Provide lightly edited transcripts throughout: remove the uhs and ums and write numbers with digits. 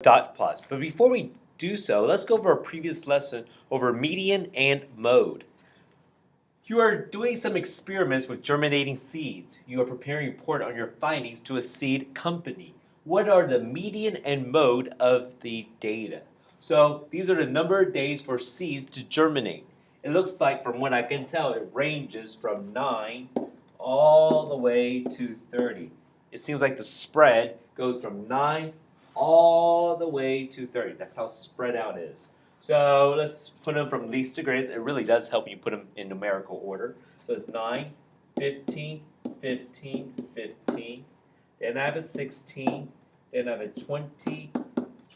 dot plots. But before we do so, let's go over our previous lesson over median and mode. You are doing some experiments with germinating seeds. You are preparing a report on your findings to a seed company. What are the median and mode of the data? So these are the number of days for seeds to germinate. It looks like, from what I can tell, it ranges from 9 all the way to 30. It seems like the spread goes from 9 all the way to 30. That's how spread out is. So let's put them from least to greatest. It really does help you put them in numerical order. So it's 9, 15, 15, 15. Then I have a 16. Then I have a 20,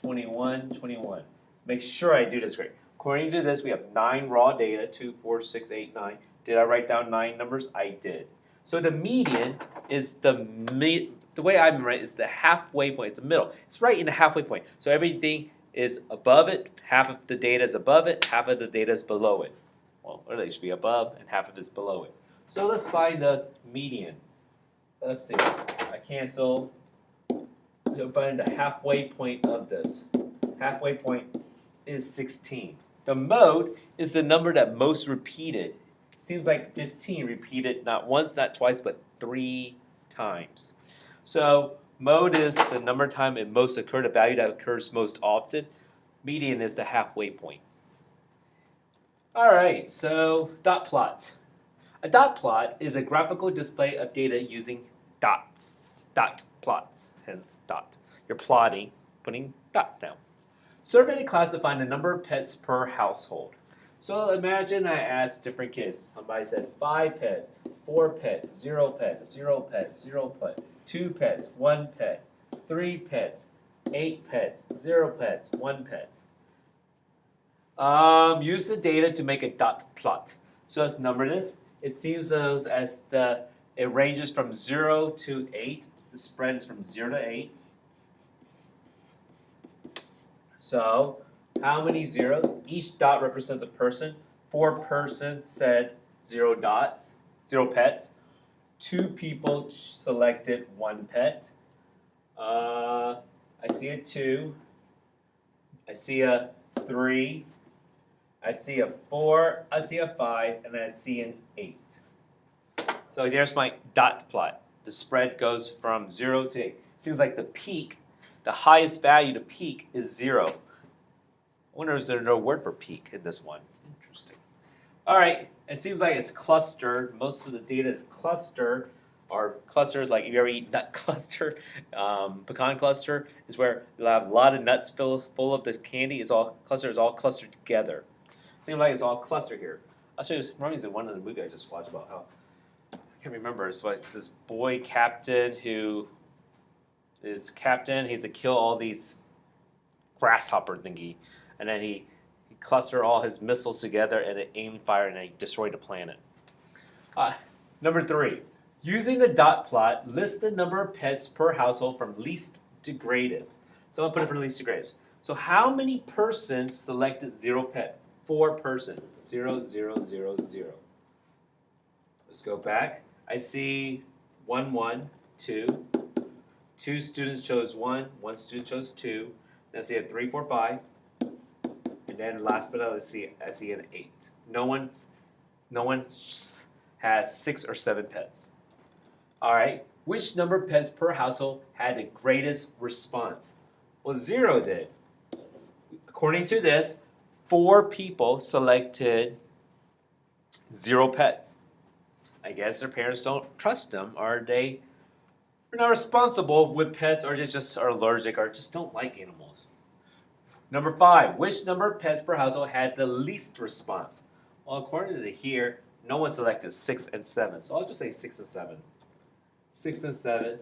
21, 21. Make sure I do this right. According to this, we have 9 raw data, 2, 4, 6, 8, 9. Did I write down 9 numbers? I did. So the median is the way I'm right is the halfway point. It's the middle. It's right in the halfway point. So everything is above it. Half of the data is above it. Half of the data is below it. Well, or they should be above, and half of it is below it. So let's find the median. Let's see. I cancel. So find the halfway point of this. Halfway point is 16. The mode is the number that most repeated. Seems like 15 repeated not once, not twice, but 3 times. So mode is the number of time it most occurred, the value that occurs most often. Median is the halfway point. All right, so dot plots. A dot plot is a graphical display of data using dots. Dot plots, hence dot. You're plotting, putting dots down. Survey to classify the number of pets per household. So imagine I asked different kids. Somebody said 5 pets, 4 pets, 0 pets, 0 pets, 0 pets, 2 pets, 1 pet, 3 pets, 8 pets, 0 pets, 1 pet. Use the data to make a dot plot. So let's number this. It seems as it ranges from 0 to 8. The spread is from 0 to 8. So how many zeros? Each dot represents a person. 4 persons said 0 dots, 0 pets. 2 people selected 1 pet. I see a 2. I see a 3. I see a 4. I see a 5, and I see an 8. So there's my dot plot. The spread goes from 0 to 8. Seems like the peak, the highest value to peak is 0. I wonder if there's no word for peak in this one. Interesting. All right, it seems like it's clustered. Most of the data is clustered, or clusters, like if you ever eat nut cluster, pecan cluster, is where you'll have a lot of nuts full of the candy. It's all clustered together. Seems like it's all clustered here. I'll show you. Reminds me of one of the movies I just watched about how, I can't remember. It's like this boy captain who is captain. He has to kill all these grasshopper thingy. And then he clustered all his missiles together and it aimed fire and it destroyed the planet. Number 3. Using the dot plot, list the number of pets per household from least to greatest. So I'm going to put it from least to greatest. So how many persons selected 0 pet? 4 persons. 0, 0, 0, 0. Let's go back. I see 1, 1, 2. 2 students chose 1. 1 student chose 2. Then I see a 3, 4, 5. And then last but not least, I see an 8. No one has 6 or 7 pets. All right. Which number of pets per household had the greatest response? Well, 0 did. According to this, 4 people selected 0 pets. I guess their parents don't trust them, or they're not responsible with pets, or they just are allergic, or just don't like animals. Number 5, which number of pets per household had the least response? Well, according to here, no one selected 6 and 7, so I'll just say 6 and 7. 6 and 7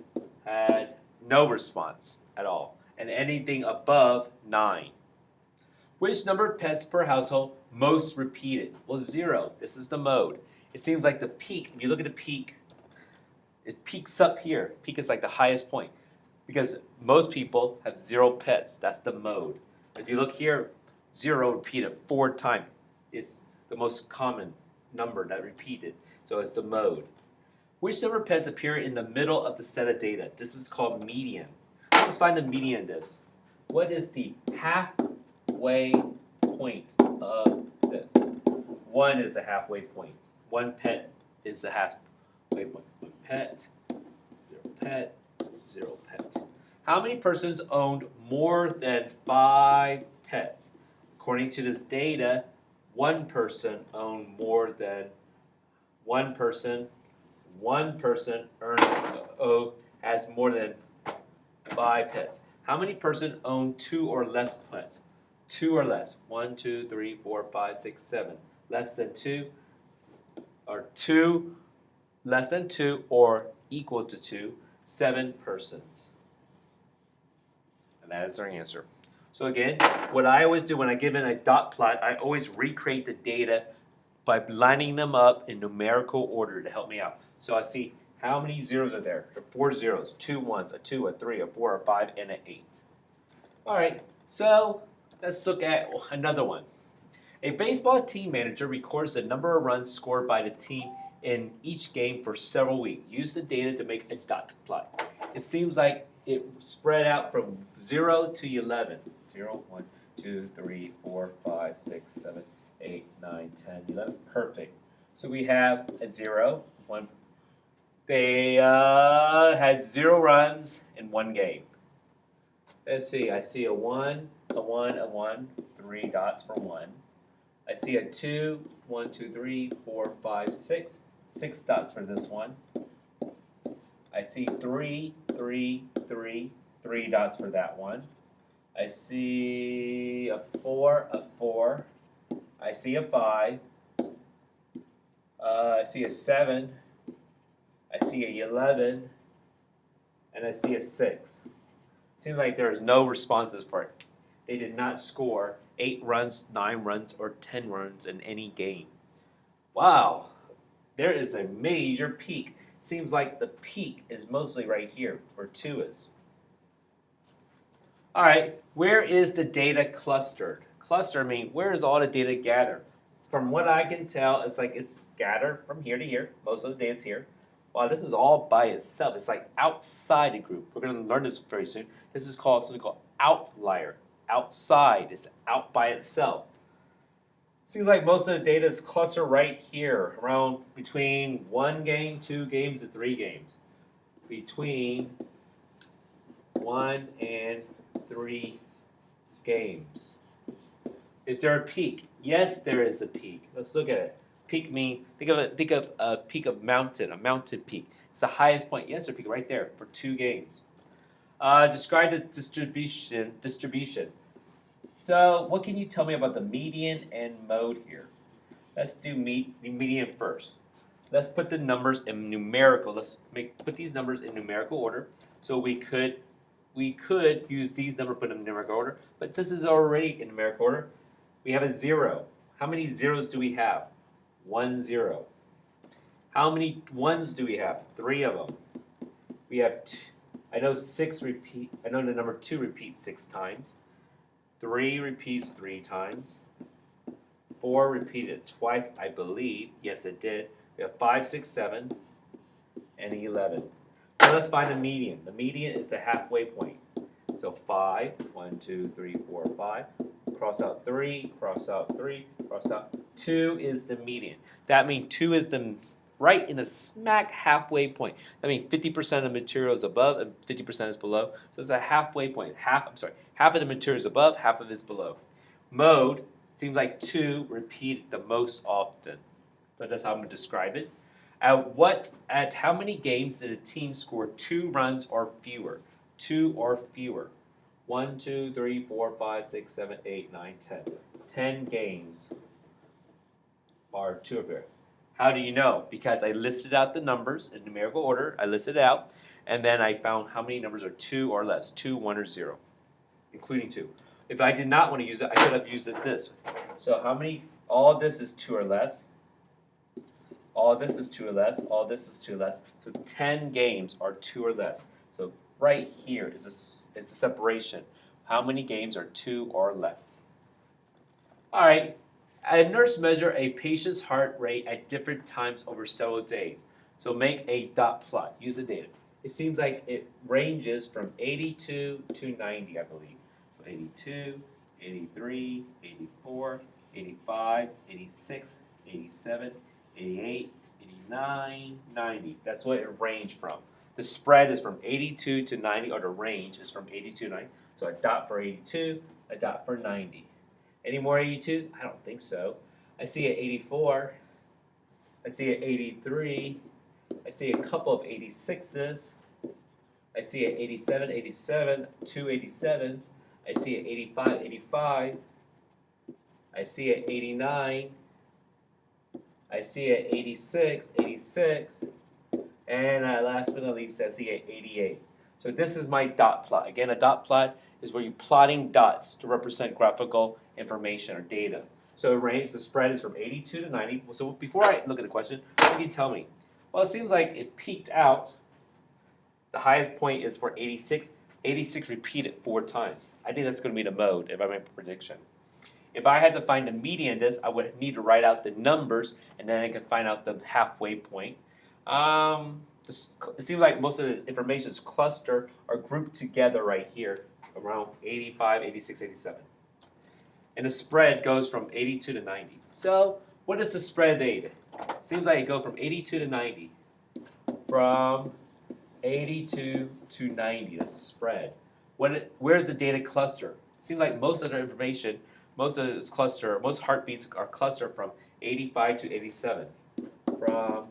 had no response at all, and anything above 9. Which number of pets per household most repeated? Well, 0. This is the mode. It seems like the peak, if you look at the peak, it peaks up here. Peak is like the highest point because most people have 0 pets. That's the mode. If you look here, 0 repeated 4 times. It's the most common number that repeated. So it's the mode. Which number of pets appear in the middle of the set of data? This is called median. Let's find the median of this. What is the halfway point of this? 1 is the halfway point. 1 pet is the halfway point. 1 pet, 0 pet, 0 pet. How many persons owned more than 5 pets? According to this data, one person owned more than one person has more than 5 pets. How many persons own 2 or less pets? 2 or less. 1, 2, 3, 4, 5, 6, 7. Less than 2, or 2, less than 2, or equal to 2, 7 persons. And that is our answer. So again, what I always do when I give in a dot plot, I always recreate the data by lining them up in numerical order to help me out. So I see how many zeros are there. There are 4 zeros, 2 ones, a 2, a 3, a 4, a 5, and an 8. All right, so let's look at another one. A baseball team manager records the number of runs scored by the team in each game for several weeks. Use the data to make a dot plot. It seems like it spread out from 0 to 11. 0, 1, 2, 3, 4, 5, 6, 7, 8, 9, 10, 11. Perfect. So we have a 0, 1. They had 0 runs in 1 game. Let's see. I see a 1, a 1, a 1. 3 dots for 1. I see a 2, 1, 2, 3, 4, 5, 6. 6 dots for this one. I see 3, 3, 3. 3 dots for that one. I see a 4, a 4. I see a 5. I see a 7. I see a 11. And I see a 6. Seems like there's no response to this part. They did not score 8 runs, 9 runs, or 10 runs in any game. Wow, there is a major peak. Seems like the peak is mostly right here, where 2 is. All right, where is the data clustered? Cluster, I mean, where is all the data gathered? From what I can tell, it's like it's scattered from here to here. Most of the data is here. Wow, this is all by itself. It's like outside a group. We're going to learn this very soon. This is called something called outlier. Outside, it's out by itself. Seems like most of the data is clustered right here, around between 1 game, 2 games, and 3 games. Between 1 and 3 games. Is there a peak? Yes, there is a peak. Let's look at it. Peak mean think of a peak of mountain, a mountain peak. It's the highest point. Yes, there's a peak right there for 2 games. Describe the distribution. So, what can you tell me about the median and mode here? Let's do median first. Let's put the numbers in numerical. Let's put these numbers in numerical order. So we could use these numbers, put them in numerical order. But this is already in numerical order. We have a 0. How many zeros do we have? 1 0. How many ones do we have? 3 of them. We have I know 6 repeat. I know the number 2 repeats 6 times. 3 repeats 3 times. 4 repeated twice, I believe. Yes, it did. We have 5, 6, 7, and 11. So let's find the median. The median is the halfway point. So 5, 1, 2, 3, 4, 5. Cross out 3, cross out 3, cross out 2 is the median. That means 2 is the right in the smack halfway point. That means 50% of the material is above and 50% is below. So it's a halfway point. Half of the material is above, half of it is below. Mode seems like 2 repeated the most often. So that's how I'm going to describe it. At how many games did a team score 2 runs or fewer? 2 or fewer. 1, 2, 3, 4, 5, 6, 7, 8, 9, 10. 10 games are 2 or fewer. How do you know? Because I listed out the numbers in numerical order. I listed it out, and then I found how many numbers are 2 or less. 2, 1, or 0, including 2. If I did not want to use it, I could have used it this way. So how many? All this is 2 or less. All this is 2 or less. All this is 2 or less. So 10 games are 2 or less. So right here is the separation. How many games are 2 or less? All right. A nurse measures a patient's heart rate at different times over several days. So make a dot plot. Use the data. It seems like it ranges from 82 to 90, I believe. So 82, 83, 84, 85, 86, 87, 88, 89, 90. That's what it ranged from. The spread is from 82 to 90, or the range is from 82 to 90. So a dot for 82, a dot for 90. Any more 82s? I don't think so. I see an 84. I see an 83. I see a couple of 86s. I see an 87, 87, two 87s. I see an 85, 85. I see an 89. I see an 86, 86. And last but not least, I see an 88. So this is my dot plot. Again, a dot plot is where you're plotting dots to represent graphical information or data. So the spread is from 82 to 90. So before I look at the question, what can you tell me? Well, it seems like it peaked out. The highest point is for 86. 86 repeated 4 times. I think that's going to be the mode if I make a prediction. If I had to find the median of this, I would need to write out the numbers, and then I can find out the halfway point. It seems like most of the information is clustered or grouped together right here around 85, 86, 87. And the spread goes from 82 to 90. So what is the spread data? Seems like it goes from 82 to 90. From 82 to 90, that's the spread. Where's the data cluster? It seems like most of the information, most of this cluster, most heartbeats are clustered from 85 to 87. From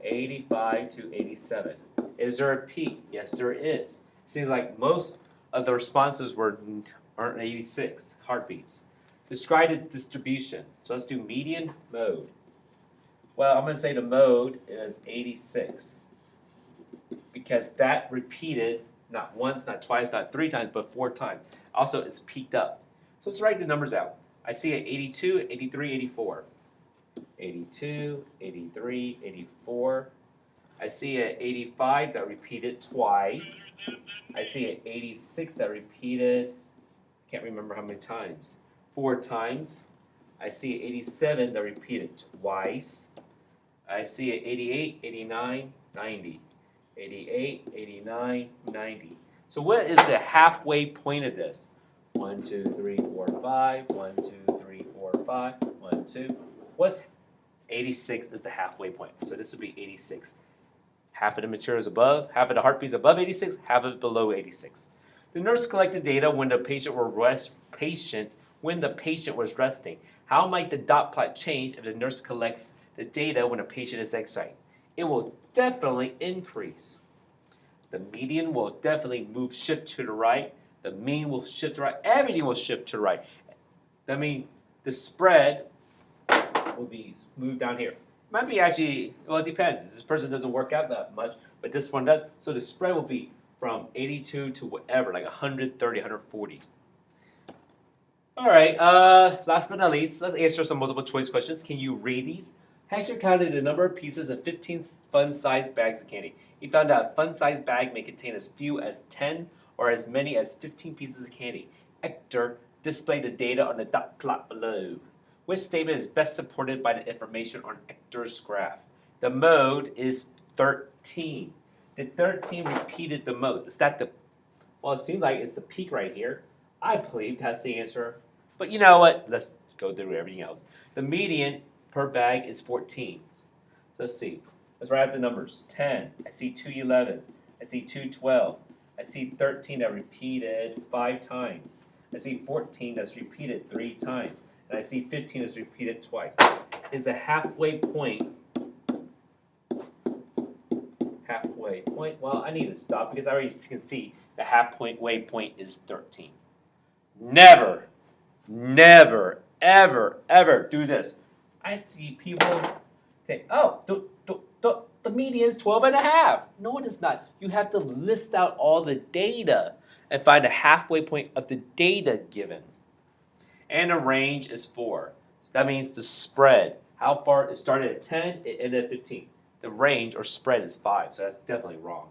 85 to 87. Is there a peak? Yes, there is. It seems like most of the responses aren't 86 heartbeats. Describe the distribution. So let's do median mode. Well, I'm going to say the mode is 86 because that repeated not once, not twice, not 3 times, but 4 times. Also, it's peaked up. So let's write the numbers out. I see an 82, 83, 84. 82, 83, 84. I see an 85 that repeated twice. I see an 86 that repeated, can't remember how many times, 4 times. I see an 87 that repeated twice. I see an 88, 89, 90. 88, 89, 90. So what is the halfway point of this? 1, 2, 3, 4, 5. 1, 2, 3, 4, 5. 1, 2. What's 86 is the halfway point. So this would be 86. Half of the material is above, half of the heartbeats above 86, half of it below 86. The nurse collected data when the patient was resting. How might the dot plot change if the nurse collects the data when a patient is excited? It will definitely increase. The median will definitely shift to the right. The mean will shift to the right. Everything will shift to the right. That means the spread will be moved down here. Might be actually, well, it depends. This person doesn't work out that much, but this one does. So the spread will be from 82 to whatever, like 130, 140. All right, last but not least, let's answer some multiple choice questions. Can you read these? Hector counted the number of pieces in 15 fun-sized bags of candy. He found out a fun-sized bag may contain as few as 10 or as many as 15 pieces of candy. Hector displayed the data on the dot plot below. Which statement is best supported by the information on Hector's graph? The mode is 13. The 13 repeated the mode. Is that the, well, it seems like it's the peak right here. I believe that's the answer. But you know what? Let's go through everything else. The median per bag is 14. Let's see. Let's write out the numbers. 10. I see 2 11s. I see 2 12s. I see 13 that repeated 5 times. I see 14 that's repeated 3 times. And I see 15 that's repeated twice. Is the halfway point, well, I need to stop because I already can see the halfway point is 13. Never, never, ever, ever do this. I see people think, oh, the median is 12 and a half. No, it is not. You have to list out all the data and find the halfway point of the data given. And the range is 4. That means the spread. How far? It started at 10, it ended at 15. The range or spread is 5, so that's definitely wrong.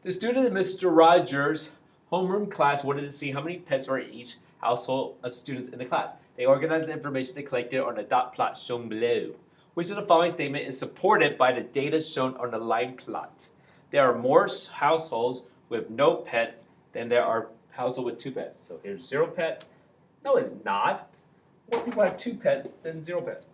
The student in Mr. Rogers' homeroom class wanted to see how many pets were in each household of students in the class. They organized the information they collected on the dot plot shown below. Which of the following statement is supported by the data shown on the line plot? There are more households with no pets than there are household with 2 pets. So here's 0 pets. No, it's not. More people have 2 pets than 0 pets.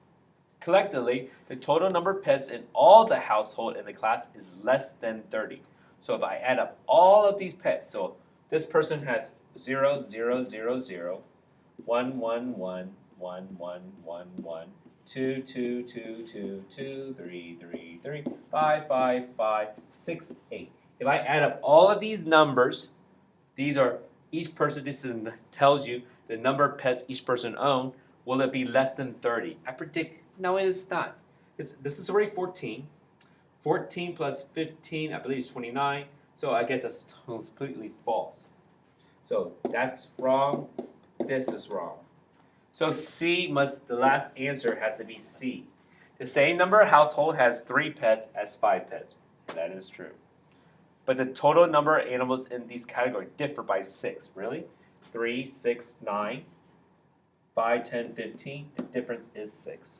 Collectively, the total number of pets in all the household in the class is less than 30. So if I add up all of these pets, so this person has 0, 0, 0, 0, 1, 1, 1, 1, 1, 1, 1, 2, 2, 2, 2, 2, 3, 3, 3, 5, 5, 5, 6, 8. If I add up all of these numbers, these are each person, this tells you the number of pets each person owns. Will it be less than 30? I predict, no, it is not. This is already 14. 14 plus 15, I believe, is 29. So I guess that's completely false. So that's wrong. This is wrong. So the last answer has to be C. The same number of household has 3 pets as 5 pets. That is true. But the total number of animals in these categories differ by 6. Really? 3, 6, 9, 5, 10, 15. The difference is 6.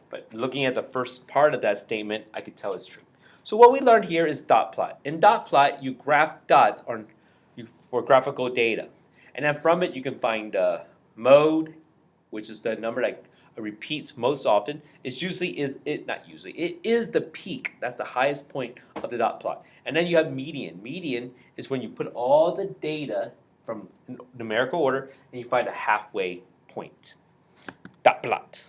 But looking at the first part of that statement, I could tell it's true. So what we learned here is dot plot. In dot plot, you graph dots for graphical data. And then from it, you can find mode, which is the number that repeats most often. It is the peak. That's the highest point of the dot plot. And then you have median. Median is when you put all the data from numerical order and you find a halfway point. Dot plot.